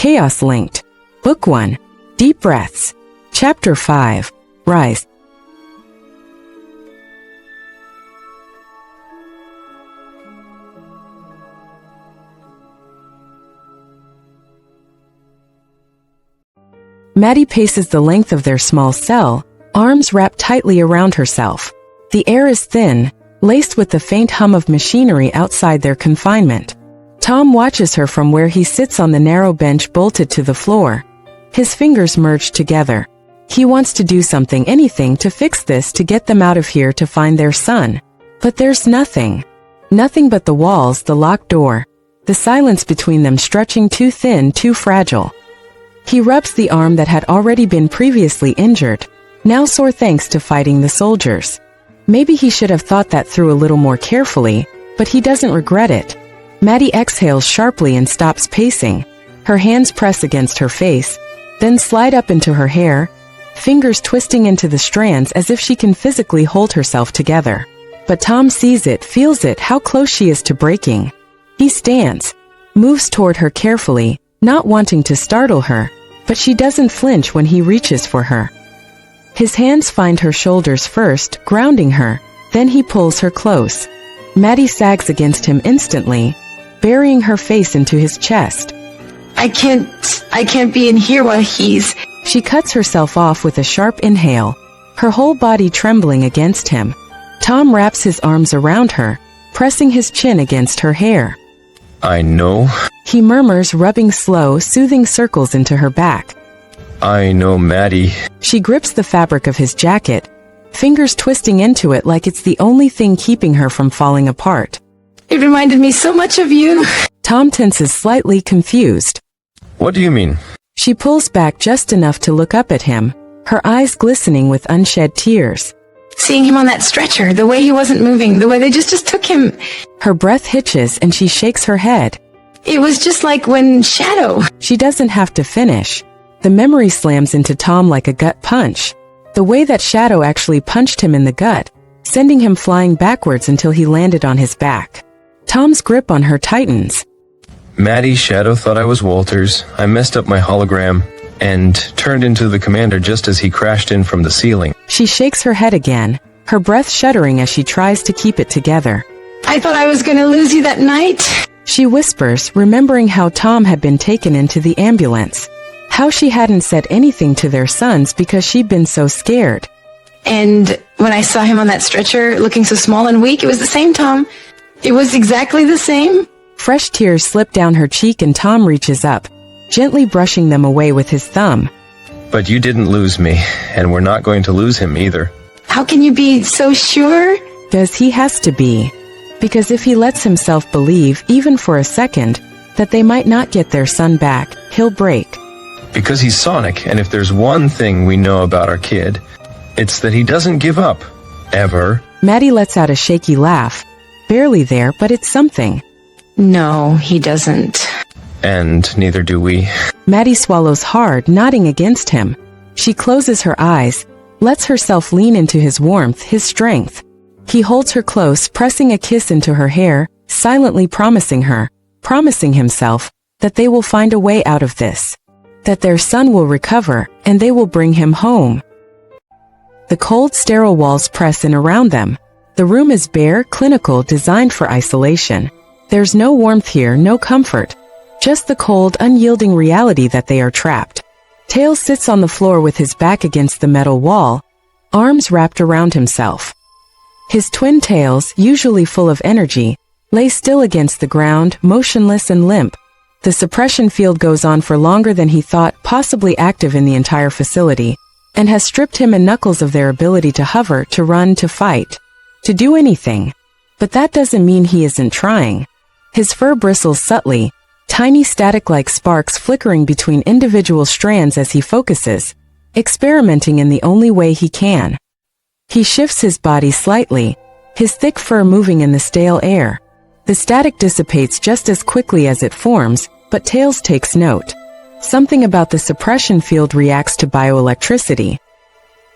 Chaos Linked. Book 1. Deep Breaths. Chapter 5. Rise. Maddie paces the length of their small cell, arms wrapped tightly around herself. The air is thin, laced with the faint hum of machinery outside their confinement. Tom watches her from where he sits on the narrow bench bolted to the floor. His fingers merge together. He wants to do something, anything to fix this, to get them out of here, to find their son. But there's nothing. Nothing but the walls, the locked door, the silence between them stretching too thin, too fragile. He rubs the arm that had already been previously injured, now sore thanks to fighting the soldiers. Maybe he should have thought that through a little more carefully, but he doesn't regret it. Maddie exhales sharply and stops pacing. Her hands press against her face, then slide up into her hair, fingers twisting into the strands as if she can physically hold herself together. But Tom sees it, feels it, how close she is to breaking. He stands, moves toward her carefully, not wanting to startle her, but she doesn't flinch when he reaches for her. His hands find her shoulders first, grounding her, then he pulls her close. Maddie sags against him instantly, burying her face into his chest. I can't be in here while he's... She cuts herself off with a sharp inhale, her whole body trembling against him. Tom wraps his arms around her, pressing his chin against her hair. I know. He murmurs, rubbing slow, soothing circles into her back. I know, Maddie. She grips the fabric of his jacket, fingers twisting into it like it's the only thing keeping her from falling apart. It reminded me so much of you. Tom tenses, slightly confused. What do you mean? She pulls back just enough to look up at him, her eyes glistening with unshed tears. Seeing him on that stretcher, the way he wasn't moving, the way they just took him. Her breath hitches and she shakes her head. It was just like when Shadow... She doesn't have to finish. The memory slams into Tom like a gut punch. The way that Shadow actually punched him in the gut, sending him flying backwards until he landed on his back. Tom's grip on her tightens. Maddie, Shadow thought I was Walters. I messed up my hologram and turned into the commander just as he crashed in from the ceiling. She shakes her head again, her breath shuddering as she tries to keep it together. I thought I was going to lose you that night. She whispers, remembering how Tom had been taken into the ambulance. How she hadn't said anything to their sons because she'd been so scared. And when I saw him on that stretcher, looking so small and weak, it was the same Tom. It was exactly the same. Fresh tears slip down her cheek and Tom reaches up, gently brushing them away with his thumb. But you didn't lose me, and we're not going to lose him either. How can you be so sure? Because he has to be. Because if he lets himself believe, even for a second, that they might not get their son back, he'll break. Because he's Sonic, and if there's one thing we know about our kid, it's that he doesn't give up. Ever. Maddie lets out a shaky laugh. Barely there, but it's something. No, he doesn't. And neither do we. Maddie swallows hard, nodding against him. She closes her eyes, lets herself lean into his warmth, his strength. He holds her close, pressing a kiss into her hair, silently promising her, promising himself, that they will find a way out of this. That their son will recover, and they will bring him home. The cold, sterile walls press in around them. The room is bare, clinical, designed for isolation. There's no warmth here, no comfort. Just the cold, unyielding reality that they are trapped. Tails sits on the floor with his back against the metal wall, arms wrapped around himself. His twin tails, usually full of energy, lay still against the ground, motionless and limp. The suppression field goes on for longer than he thought, possibly active in the entire facility, and has stripped him and Knuckles of their ability to hover, to run, to fight, to do anything. But that doesn't mean he isn't trying. His fur bristles subtly, tiny static-like sparks flickering between individual strands as he focuses, experimenting in the only way he can. He shifts his body slightly, his thick fur moving in the stale air. The static dissipates just as quickly as it forms, but Tails takes note. Something about the suppression field reacts to bioelectricity.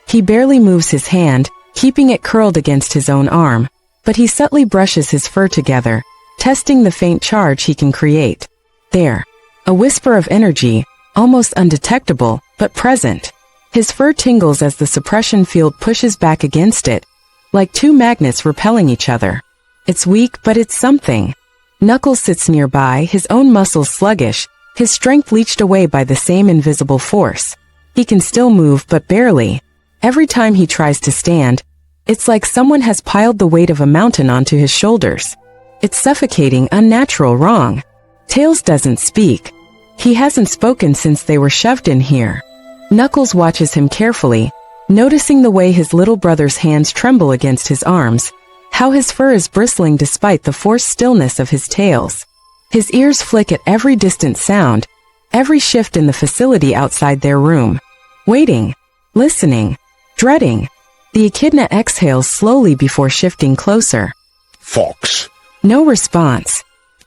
He barely moves his hand, keeping it curled against his own arm, but he subtly brushes his fur together, testing the faint charge he can create. There. A whisper of energy, almost undetectable, but present. His fur tingles as the suppression field pushes back against it, like two magnets repelling each other. It's weak, but it's something. Knuckles sits nearby, his own muscles sluggish, his strength leached away by the same invisible force. He can still move, but barely. Every time he tries to stand, it's like someone has piled the weight of a mountain onto his shoulders. It's suffocating, unnatural, wrong. Tails doesn't speak. He hasn't spoken since they were shoved in here. Knuckles watches him carefully, noticing the way his little brother's hands tremble against his arms, how his fur is bristling despite the forced stillness of his tails. His ears flick at every distant sound, every shift in the facility outside their room. Waiting, listening, dreading. The echidna exhales slowly before shifting closer. Fox. No response.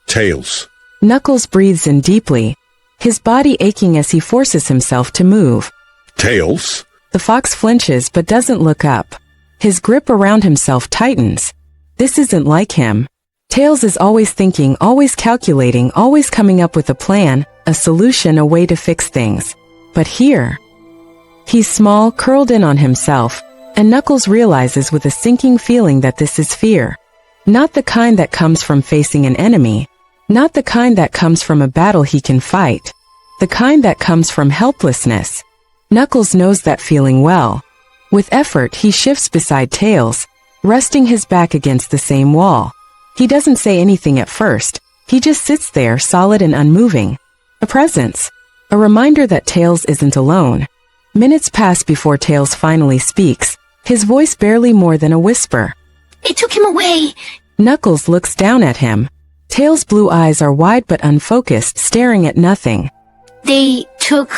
Tails. Knuckles breathes in deeply, his body aching as he forces himself to move. Tails. The fox flinches but doesn't look up. His grip around himself tightens. This isn't like him. Tails is always thinking, always calculating, always coming up with a plan, a solution, a way to fix things. But here, he's small, curled in on himself, and Knuckles realizes with a sinking feeling that this is fear. Not the kind that comes from facing an enemy. Not the kind that comes from a battle he can fight. The kind that comes from helplessness. Knuckles knows that feeling well. With effort, he shifts beside Tails, resting his back against the same wall. He doesn't say anything at first. He just sits there, solid and unmoving. A presence. A reminder that Tails isn't alone. Minutes pass before Tails finally speaks, his voice barely more than a whisper. They took him away. Knuckles looks down at him. Tails' blue eyes are wide but unfocused, staring at nothing. They took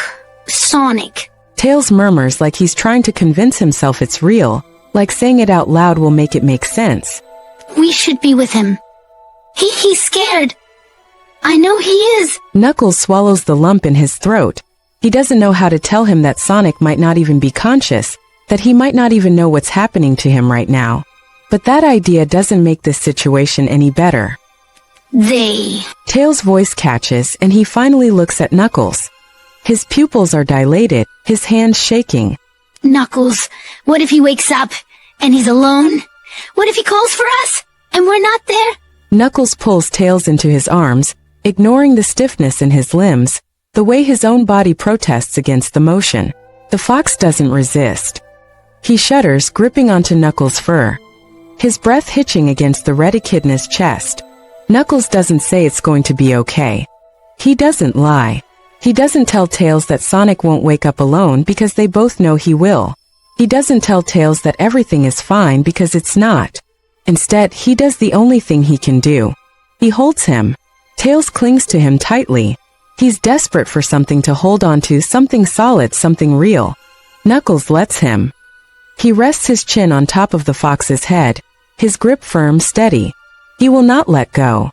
Sonic. Tails murmurs like he's trying to convince himself it's real, like saying it out loud will make it make sense. We should be with him. He's scared. I know he is. Knuckles swallows the lump in his throat. He doesn't know how to tell him that Sonic might not even be conscious, that he might not even know what's happening to him right now. But that idea doesn't make this situation any better. They. Tails' voice catches, and he finally looks at Knuckles. His pupils are dilated, his hands shaking. Knuckles, what if he wakes up and he's alone? What if he calls for us and we're not there? Knuckles pulls Tails into his arms, ignoring the stiffness in his limbs, the way his own body protests against the motion. The fox doesn't resist. He shudders, gripping onto Knuckles' fur, his breath hitching against the red echidna's chest. Knuckles doesn't say it's going to be okay. He doesn't lie. He doesn't tell Tails that Sonic won't wake up alone because they both know he will. He doesn't tell Tails that everything is fine because it's not. Instead, he does the only thing he can do. He holds him. Tails clings to him tightly. He's desperate for something to hold on to, something solid, something real. Knuckles lets him. He rests his chin on top of the fox's head, his grip firm, steady. He will not let go.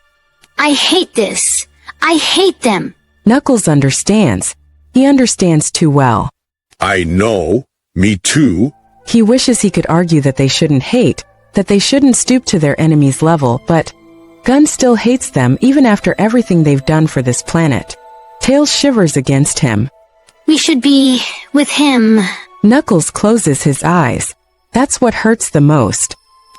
I hate this. I hate them. Knuckles understands. He understands too well. I know. Me too. He wishes he could argue that they shouldn't hate, that they shouldn't stoop to their enemy's level, but Gun still hates them even after everything they've done for this planet. Tails shivers against him. We should be with him. Knuckles closes his eyes. That's what hurts the most.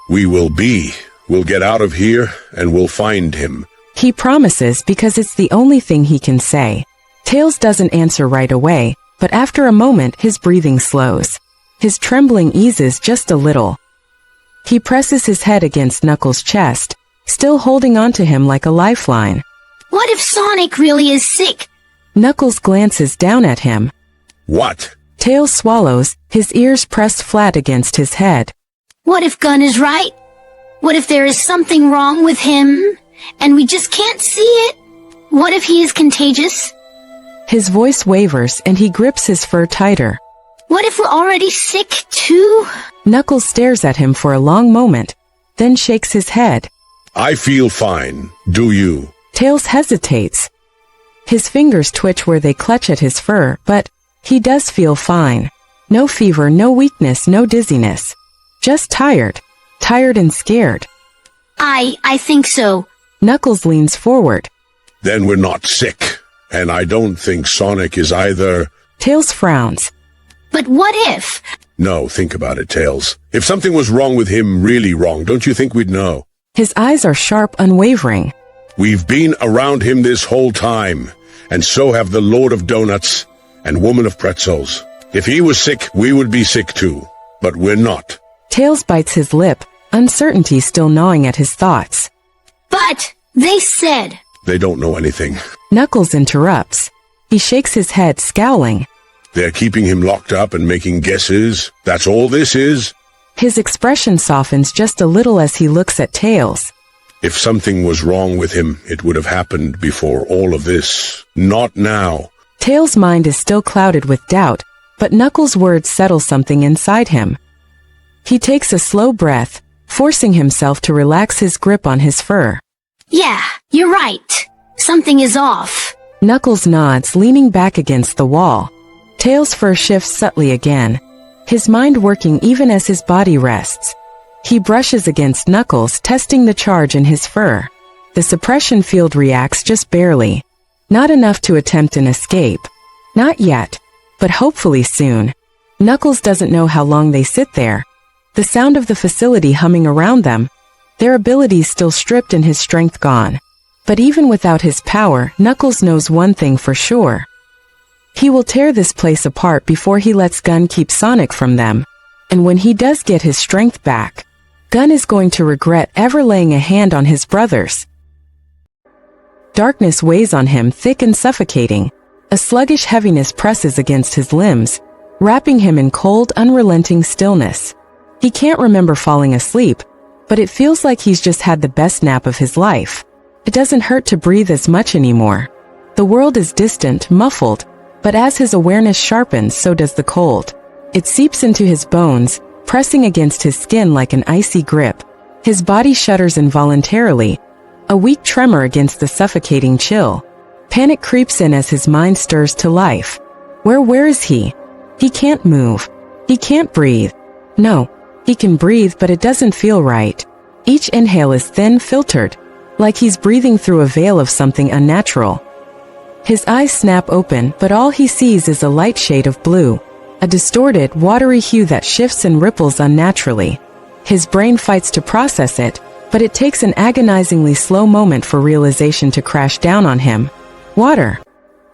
We will be. We'll get out of here and we'll find him. He promises because it's the only thing he can say. Tails doesn't answer right away, but after a moment his breathing slows. His trembling eases just a little. He presses his head against Knuckles' chest, still holding on to him like a lifeline. What if Sonic really is sick? Knuckles glances down at him. What? Tails swallows, his ears pressed flat against his head. What if Gun is right? What if there is something wrong with him, and we just can't see it? What if he is contagious? His voice wavers and he grips his fur tighter. What if we're already sick, too? Knuckles stares at him for a long moment, then shakes his head. I feel fine. Do you? Tails hesitates. His fingers twitch where they clutch at his fur, but he does feel fine. No fever, no weakness, no dizziness. Just tired. Tired and scared. I think so. Knuckles leans forward. Then we're not sick. And I don't think Sonic is either. Tails frowns. But what if? No, think about it, Tails. If something was wrong with him, really wrong, don't you think we'd know? His eyes are sharp, unwavering. We've been around him this whole time, and so have the Lord of Donuts and Woman of Pretzels. If he was sick, we would be sick too. But we're not. Tails bites his lip, uncertainty still gnawing at his thoughts. But they said. They don't know anything. Knuckles interrupts. He shakes his head, scowling. They're keeping him locked up and making guesses. That's all this is. His expression softens just a little as he looks at Tails. If something was wrong with him, it would have happened before all of this. Not now. Tails' mind is still clouded with doubt, but Knuckles' words settle something inside him. He takes a slow breath, forcing himself to relax his grip on his fur. Yeah, you're right. Something is off. Knuckles nods, leaning back against the wall. Tails' fur shifts subtly again, his mind working even as his body rests. He brushes against Knuckles, testing the charge in his fur. The suppression field reacts just barely. Not enough to attempt an escape. Not yet, but hopefully soon. Knuckles doesn't know how long they sit there. The sound of the facility humming around them, their abilities still stripped and his strength gone. But even without his power, Knuckles knows one thing for sure. He will tear this place apart before he lets Gun keep Sonic from them. And when he does get his strength back, Gun is going to regret ever laying a hand on his brothers. Darkness weighs on him, thick and suffocating. A sluggish heaviness presses against his limbs, wrapping him in cold, unrelenting stillness. He can't remember falling asleep, but it feels like he's just had the best nap of his life. It doesn't hurt to breathe as much anymore. The world is distant, muffled, but as his awareness sharpens, so does the cold. It seeps into his bones, pressing against his skin like an icy grip. His body shudders involuntarily, a weak tremor against the suffocating chill. Panic creeps in as his mind stirs to life. Where is he? He can't move. He can't breathe. No, he can breathe, but it doesn't feel right. Each inhale is thin, filtered, like he's breathing through a veil of something unnatural. His eyes snap open, but all he sees is a light shade of blue, a distorted, watery hue that shifts and ripples unnaturally. His brain fights to process it, but it takes an agonizingly slow moment for realization to crash down on him. Water.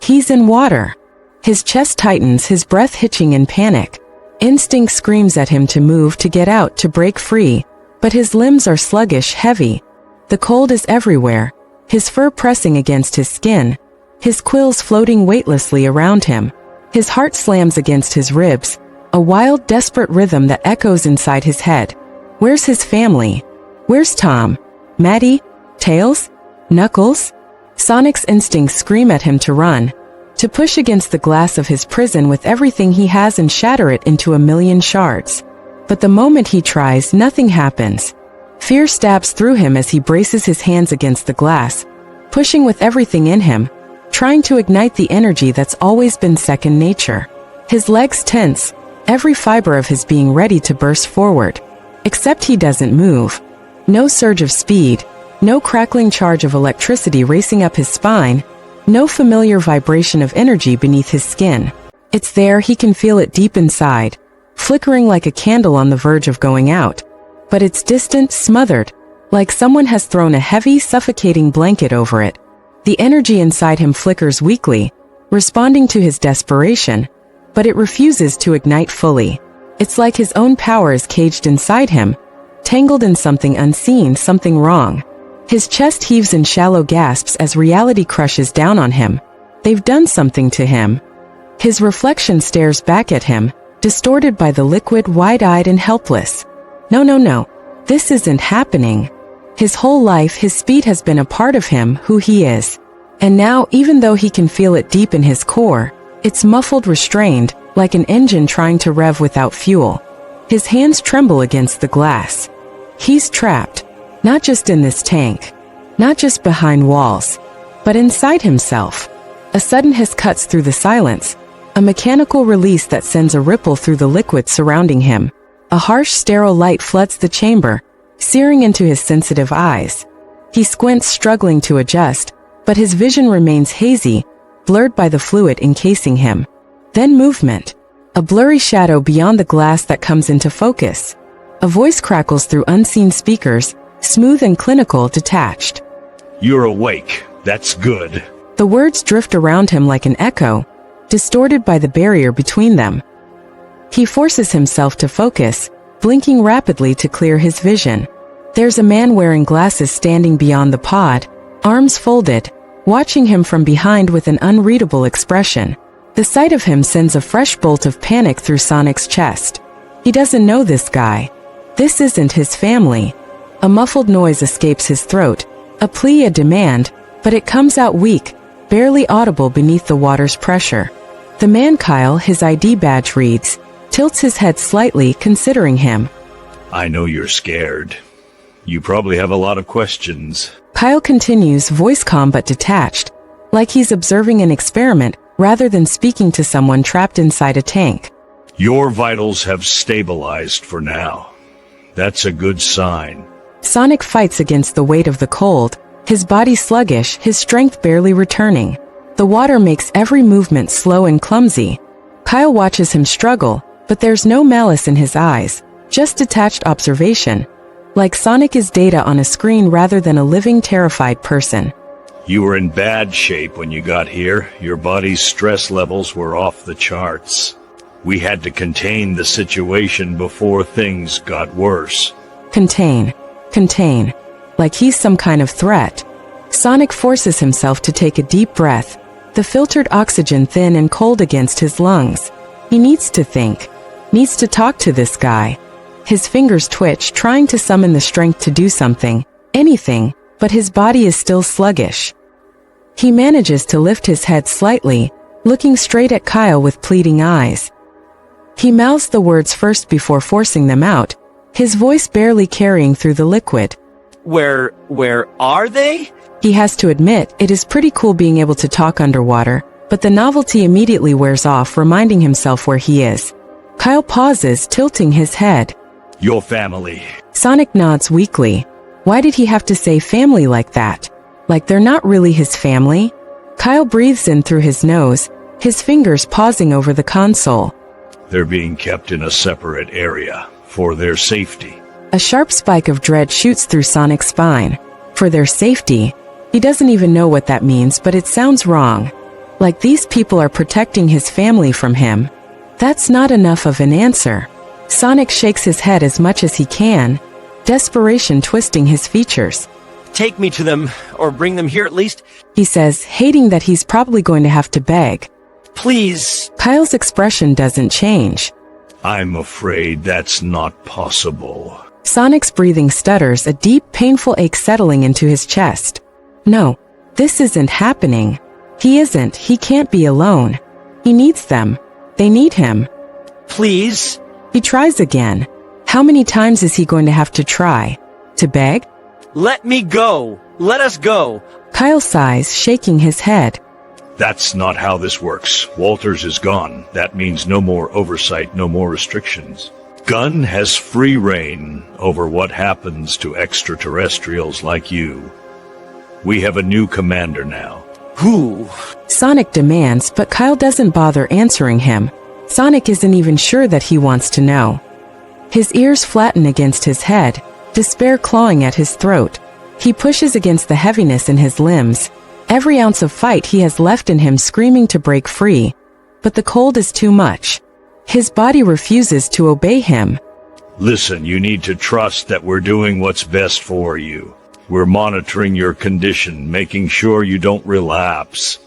He's in water. His chest tightens, his breath hitching in panic. Instinct screams at him to move, to get out, to break free, but his limbs are sluggish, heavy. The cold is everywhere, his fur pressing against his skin, his quills floating weightlessly around him. His heart slams against his ribs, a wild, desperate rhythm that echoes inside his head. Where's his family? Where's Tom? Maddie? Tails? Knuckles? Sonic's instincts scream at him to run, to push against the glass of his prison with everything he has and shatter it into a million shards. But the moment he tries, nothing happens. Fear stabs through him as he braces his hands against the glass, pushing with everything in him, trying to ignite the energy that's always been second nature. His legs tense, every fiber of his being ready to burst forward. Except he doesn't move. No surge of speed, no crackling charge of electricity racing up his spine, no familiar vibration of energy beneath his skin. It's there, he can feel it deep inside, flickering like a candle on the verge of going out. But it's distant, smothered, like someone has thrown a heavy, suffocating blanket over it. The energy inside him flickers weakly, responding to his desperation, but it refuses to ignite fully. It's like his own power is caged inside him, tangled in something unseen, something wrong. His chest heaves in shallow gasps as reality crushes down on him. They've done something to him. His reflection stares back at him, distorted by the liquid, wide-eyed and helpless. No. This isn't happening. His whole life, his speed has been a part of him, who he is. And now, even though he can feel it deep in his core, it's muffled, restrained, like an engine trying to rev without fuel. His hands tremble against the glass. He's trapped, not just in this tank, not just behind walls, but inside himself. A sudden hiss cuts through the silence, a mechanical release that sends a ripple through the liquid surrounding him. A harsh, sterile light floods the chamber, searing into his sensitive eyes. He squints, struggling to adjust, but his vision remains hazy, blurred by the fluid encasing him. Then movement. A blurry shadow beyond the glass that comes into focus. A voice crackles through unseen speakers, smooth and clinical, detached. You're awake. That's good. The words drift around him like an echo, distorted by the barrier between them. He forces himself to focus, blinking rapidly to clear his vision. There's a man wearing glasses standing beyond the pod, arms folded, watching him from behind with an unreadable expression. The sight of him sends a fresh bolt of panic through Sonic's chest. He doesn't know this guy. This isn't his family. A muffled noise escapes his throat, a plea, a demand, but it comes out weak, barely audible beneath the water's pressure. The man Kyle, his ID badge reads, tilts his head slightly, considering him. I know you're scared. You probably have a lot of questions. Kyle continues, voice calm but detached, like he's observing an experiment rather than speaking to someone trapped inside a tank. Your vitals have stabilized for now. That's a good sign. Sonic fights against the weight of the cold, his body sluggish, his strength barely returning. The water makes every movement slow and clumsy. Kyle watches him struggle, but there's no malice in his eyes, just detached observation. Like Sonic is data on a screen rather than a living, terrified person. You were in bad shape when you got here. Your body's stress levels were off the charts. We had to contain the situation before things got worse. Contain. Like he's some kind of threat. Sonic forces himself to take a deep breath, the filtered oxygen thin and cold against his lungs. He needs to think. Needs to talk to this guy. His fingers twitch, trying to summon the strength to do something, anything, but his body is still sluggish. He manages to lift his head slightly, looking straight at Kyle with pleading eyes. He mouths the words first before forcing them out, his voice barely carrying through the liquid. Where are they? He has to admit, it is pretty cool being able to talk underwater, but the novelty immediately wears off, reminding himself where he is. Kyle pauses, tilting his head. Your family. Sonic nods weakly. Why did he have to say family like that? Like they're not really his family? Kyle breathes in through his nose, his fingers pausing over the console. They're being kept in a separate area, for their safety. A sharp spike of dread shoots through Sonic's spine. For their safety. He doesn't even know what that means, but it sounds wrong. Like these people are protecting his family from him. That's not enough of an answer. Sonic shakes his head as much as he can, desperation twisting his features. Take me to them, or bring them here at least. He says, hating that he's probably going to have to beg. Please. Kyle's expression doesn't change. I'm afraid that's not possible. Sonic's breathing stutters, a deep, painful ache settling into his chest. No, this isn't happening. He can't be alone. He needs them. They need him. Please. He tries again. How many times is he going to have to try? To beg? Let me go. Let us go. Kyle sighs, shaking his head. That's not how this works. Walters is gone. That means no more oversight, no more restrictions. Gunn has free reign over what happens to extraterrestrials like you. We have a new commander now. Who? Sonic demands, but Kyle doesn't bother answering him. Sonic isn't even sure that he wants to know. His ears flatten against his head, despair clawing at his throat. He pushes against the heaviness in his limbs, every ounce of fight he has left in him screaming to break free. But the cold is too much. His body refuses to obey him. Listen, you need to trust that we're doing what's best for you. We're monitoring your condition, making sure you don't relapse.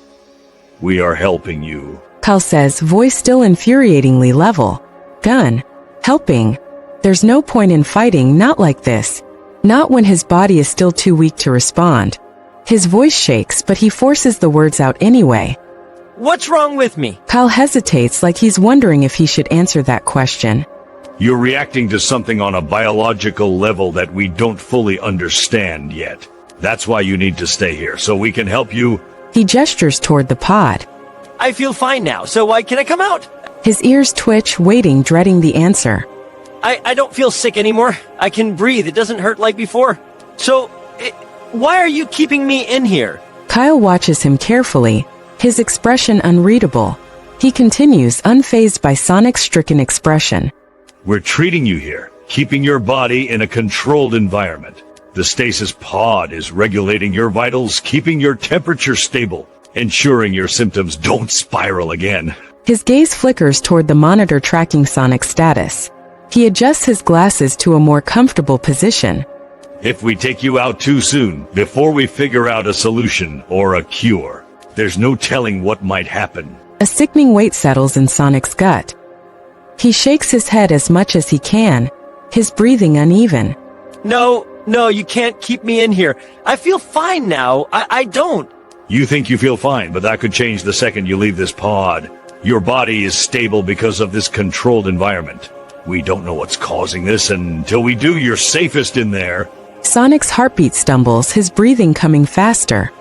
We are helping you. Kyle says, voice still infuriatingly level. Gunn. Helping. There's no point in fighting, not like this. Not when his body is still too weak to respond. His voice shakes, but he forces the words out anyway. What's wrong with me? Kyle hesitates, like he's wondering if he should answer that question. You're reacting to something on a biological level that we don't fully understand yet. That's why you need to stay here, so we can help you. He gestures toward the pod. I feel fine now, so why can I come out? His ears twitch, waiting, dreading the answer. I don't feel sick anymore. I can breathe. It doesn't hurt like before. So, why are you keeping me in here? Kyle watches him carefully, his expression unreadable. He continues, unfazed by Sonic's stricken expression. We're treating you here, keeping your body in a controlled environment. The stasis pod is regulating your vitals, keeping your temperature stable, ensuring your symptoms don't spiral again. His gaze flickers toward the monitor tracking Sonic's status. He adjusts his glasses to a more comfortable position. If we take you out too soon, before we figure out a solution or a cure, there's no telling what might happen. A sickening weight settles in Sonic's gut. He shakes his head as much as he can, his breathing uneven. No, you can't keep me in here. I feel fine now. I don't. You think you feel fine, but that could change the second you leave this pod. Your body is stable because of this controlled environment. We don't know what's causing this, and until we do, you're safest in there. Sonic's heartbeat stumbles, his breathing coming faster.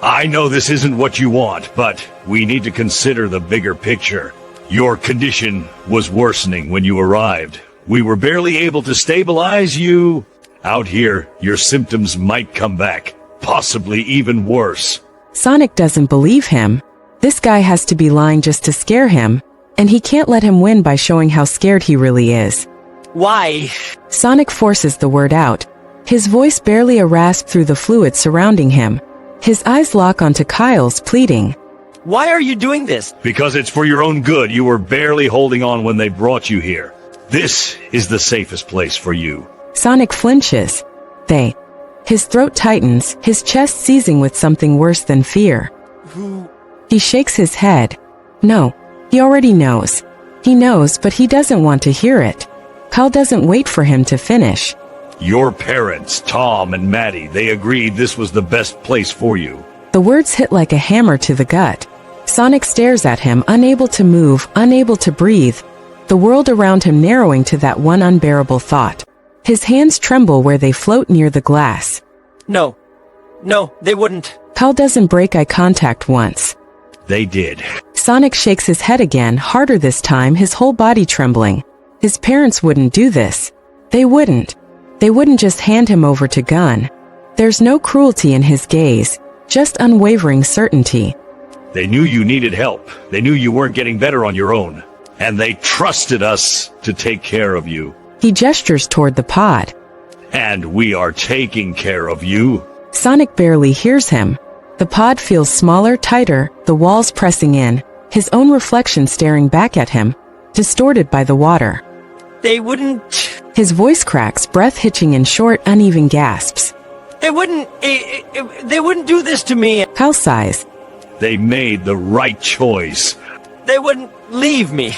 I know this isn't what you want, but we need to consider the bigger picture. Your condition was worsening when you arrived. We were barely able to stabilize you. Out here, your symptoms might come back, possibly even worse. Sonic doesn't believe him. This guy has to be lying just to scare him, and he can't let him win by showing how scared he really is. Why? Sonic forces the word out, his voice barely a rasp through the fluid surrounding him. His eyes lock onto Kyle's, pleading. Why are you doing this? Because it's for your own good. You were barely holding on when they brought you here. This is the safest place for you. Sonic flinches. His throat tightens, his chest seizing with something worse than fear. He shakes his head. No, he already knows. He knows, but he doesn't want to hear it. Kyle doesn't wait for him to finish. Your parents, Tom and Maddie, they agreed this was the best place for you. The words hit like a hammer to the gut. Sonic stares at him, unable to move, unable to breathe, the world around him narrowing to that one unbearable thought. His hands tremble where they float near the glass. No, they wouldn't. Kyle doesn't break eye contact once. They did. Sonic shakes his head again, harder this time, his whole body trembling. His parents wouldn't do this. They wouldn't. They wouldn't just hand him over to Gunn. There's no cruelty in his gaze, just unwavering certainty. They knew you needed help. They knew you weren't getting better on your own. And they trusted us to take care of you. He gestures toward the pod. And we are taking care of you. Sonic barely hears him. The pod feels smaller, tighter, the walls pressing in, his own reflection staring back at him, distorted by the water. They wouldn't... His voice cracks, breath hitching in short, uneven gasps. They wouldn't do this to me. Kyle sighs. They made the right choice. They wouldn't leave me.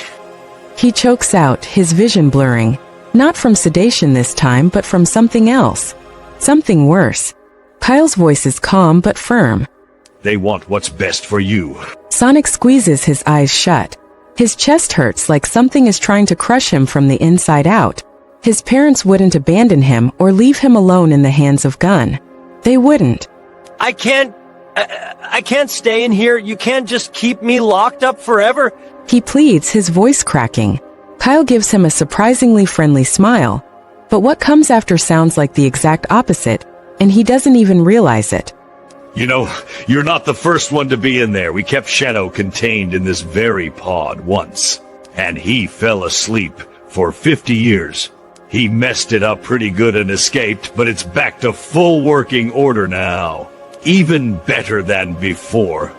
He chokes out, his vision blurring. Not from sedation this time, but from something else. Something worse. Kyle's voice is calm but firm. They want what's best for you. Sonic squeezes his eyes shut. His chest hurts like something is trying to crush him from the inside out. His parents wouldn't abandon him or leave him alone in the hands of Gunn. They wouldn't. I can't stay in here. You can't just keep me locked up forever. He pleads, his voice cracking. Kyle gives him a surprisingly friendly smile. But what comes after sounds like the exact opposite, and he doesn't even realize it. You know, you're not the first one to be in there. We kept Shadow contained in this very pod once. And he fell asleep for 50 years. He messed it up pretty good and escaped, but it's back to full working order now. Even better than before.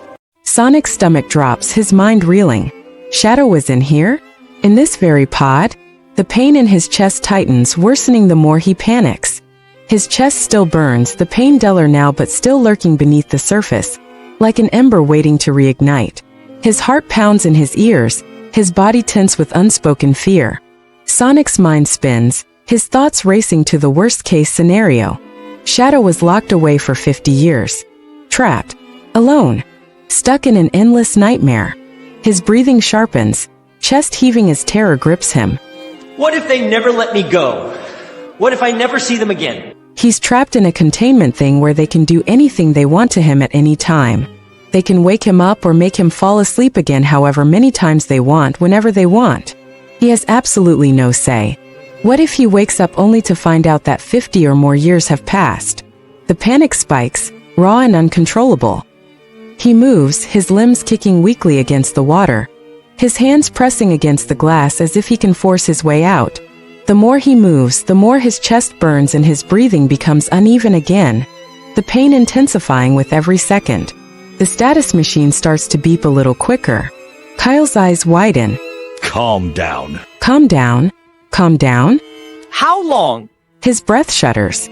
Sonic's stomach drops, his mind reeling. Shadow was in here? In this very pod? The pain in his chest tightens, worsening the more he panics. His chest still burns, the pain duller now but still lurking beneath the surface, like an ember waiting to reignite. His heart pounds in his ears, his body tense with unspoken fear. Sonic's mind spins, his thoughts racing to the worst-case scenario. Shadow was locked away for 50 years. Trapped. Alone. Stuck in an endless nightmare. His breathing sharpens, chest heaving as terror grips him. What if they never let me go? What if I never see them again? He's trapped in a containment thing where they can do anything they want to him at any time. They can wake him up or make him fall asleep again however many times they want, whenever they want. He has absolutely no say. What if he wakes up only to find out that 50 or more years have passed? The panic spikes, raw and uncontrollable. He moves, his limbs kicking weakly against the water, his hands pressing against the glass as if he can force his way out. The more he moves, the more his chest burns and his breathing becomes uneven again, the pain intensifying with every second. The status machine starts to beep a little quicker. Kyle's eyes widen. Calm down. Calm down. Calm down? How long? His breath shudders.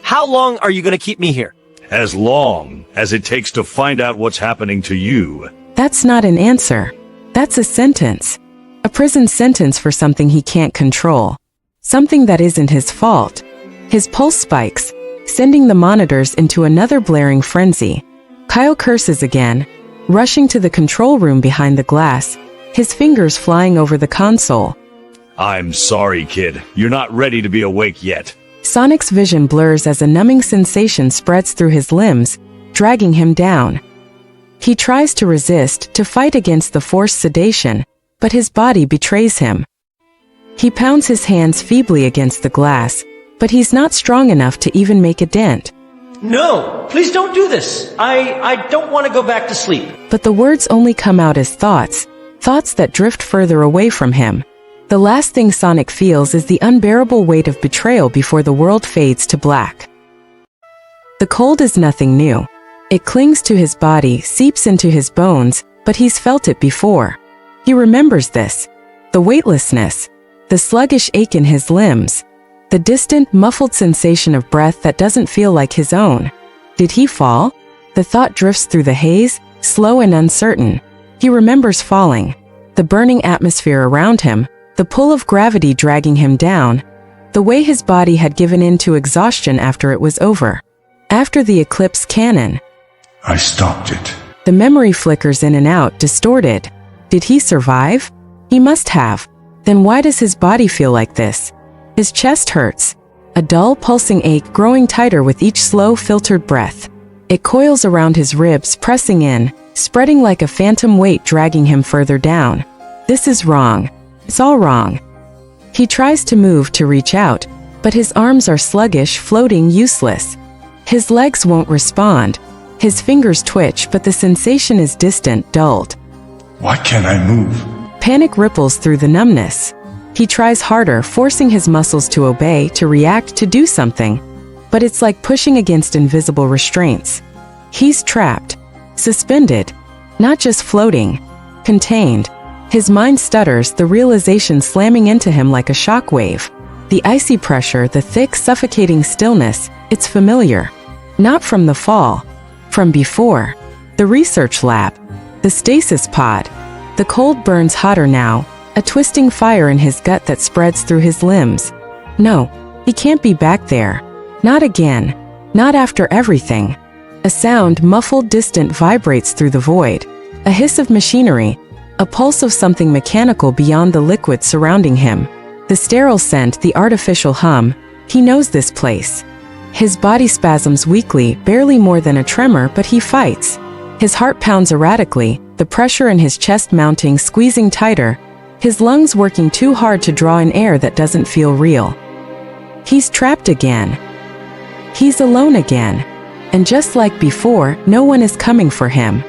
How long are you gonna keep me here? As long as it takes to find out what's happening to you. That's not an answer. That's a sentence. A prison sentence for something he can't control. Something that isn't his fault. His pulse spikes, sending the monitors into another blaring frenzy. Kyle curses again, rushing to the control room behind the glass, his fingers flying over the console. I'm sorry, kid. You're not ready to be awake yet. Sonic's vision blurs as a numbing sensation spreads through his limbs, dragging him down. He tries to resist, to fight against the forced sedation, but his body betrays him. He pounds his hands feebly against the glass, but he's not strong enough to even make a dent. No, please don't do this. I don't want to go back to sleep. But the words only come out as thoughts, thoughts that drift further away from him. The last thing Sonic feels is the unbearable weight of betrayal before the world fades to black. The cold is nothing new. It clings to his body, seeps into his bones, but he's felt it before. He remembers this. The weightlessness, the sluggish ache in his limbs, the distant, muffled sensation of breath that doesn't feel like his own. Did he fall? The thought drifts through the haze, slow and uncertain. He remembers falling. The burning atmosphere around him, the pull of gravity dragging him down, the way his body had given in to exhaustion after it was over. After the Eclipse cannon. I stopped it. The memory flickers in and out, distorted. Did he survive? He must have. Then why does his body feel like this? His chest hurts. A dull, pulsing ache growing tighter with each slow, filtered breath. It coils around his ribs, pressing in, spreading like a phantom weight dragging him further down. This is wrong. It's all wrong. He tries to move, to reach out, but his arms are sluggish, floating, useless. His legs won't respond. His fingers twitch, but the sensation is distant, dulled. Why can't I move? Panic ripples through the numbness. He tries harder, forcing his muscles to obey, to react, to do something. But it's like pushing against invisible restraints. He's trapped, suspended, not just floating, contained. His mind stutters, the realization slamming into him like a shockwave. The icy pressure, the thick, suffocating stillness, it's familiar. Not from the fall. From before. The research lab. The stasis pod. The cold burns hotter now, a twisting fire in his gut that spreads through his limbs. No, he can't be back there. Not again. Not after everything. A sound, muffled, distant, vibrates through the void. A hiss of machinery. A pulse of something mechanical beyond the liquid surrounding him. The sterile scent, the artificial hum. He knows this place. His body spasms weakly, barely more than a tremor, but he fights. His heart pounds erratically, the pressure in his chest mounting, squeezing tighter, his lungs working too hard to draw in air that doesn't feel real. He's trapped again. He's alone again. And just like before, no one is coming for him.